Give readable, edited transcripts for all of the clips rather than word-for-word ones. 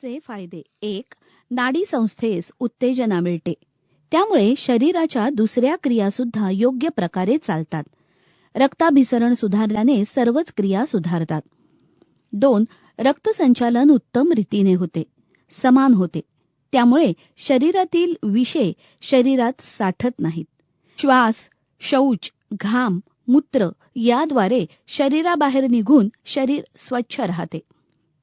चे फायदे. 1. नाडी संस्थेस उत्तेजना मिळते. त्यामुळे शरीराच्या दुसऱ्या क्रियासुद्धा योग्य प्रकारे चालतात. रक्ताभिसरण सुधारल्याने सर्वच क्रिया सुधारतात. 2. रक्तसंचालन उत्तम रीतीने होते, समान होते. त्यामुळे शरीरातील विषे शरीरात साठत नाहीत. श्वास, शौच, घाम, मूत्र याद्वारे शरीराबाहेर निघून शरीर स्वच्छ राहते.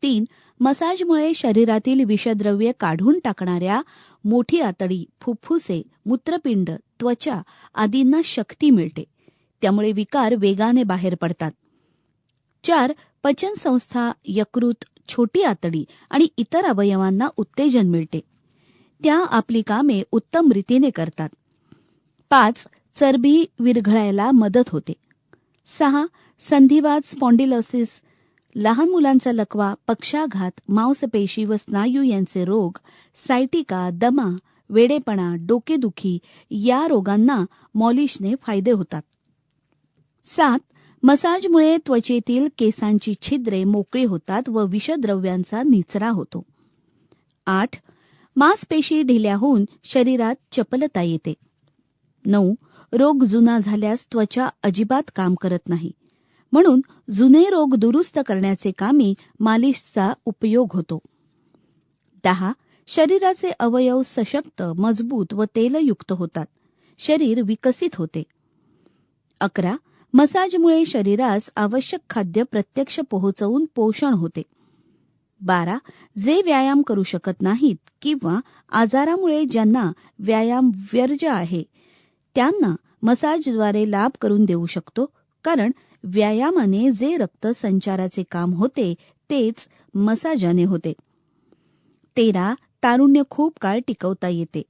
3. मसाजमुळे शरीरातील विषद्रव्ये काढून टाकणाऱ्या मोठी आतडी, फुफ्फुसे, मूत्रपिंड, त्वचा आदींना शक्ती मिळते. त्यामुळे विकार वेगाने बाहेर पडतात. 4. पचनसंस्था, यकृत, छोटी आतडी आणि इतर अवयवांना उत्तेजन मिळते. त्या आपली कामे उत्तम रीतीने करतात. 5. चरबी विरघळायला मदत होते. 6. संधिवात, स्पॉन्डिलोसिस, लहान मुलांचा लकवा, पक्षाघात, मांसपेशी व स्नायू यांचे रोग, सायटिका, दमा, वेडेपणा, डोकेदुखी या रोगांना मॉलिशने फायदे होतात. 7. मसाजमुळे त्वचेतील केसांची छिद्रे मोकळी होतात व विषद्रव्यांचा निचरा होतो. 8. मांसपेशी ढिल्या होऊन शरीरात चपलता येते. 9. रोग जुना झाल्यास त्वचा अजिबात काम करत नाही. म्हणून जुने रोग दुरुस्त करण्याचे कामी मालिशचा उपयोग होतो. 10. शरीराचे अवयव सशक्त, मजबूत व तेलयुक्त होतात. शरीर विकसित होते. 11. मसाजमुळे शरीरास आवश्यक खाद्य प्रत्यक्ष पोहोचवून पोषण होते. 12. जे व्यायाम करू शकत नाहीत किंवा आजारामुळे ज्यांना व्यायाम वर्ज्य आहे त्यांना मसाजद्वारे लाभ करून देऊ शकतो, कारण व्यायामाने जे रक्त संचाराचे काम होते तेच मसाजाने होते. 13. तारुण्य खूप काळ टिकवता येते.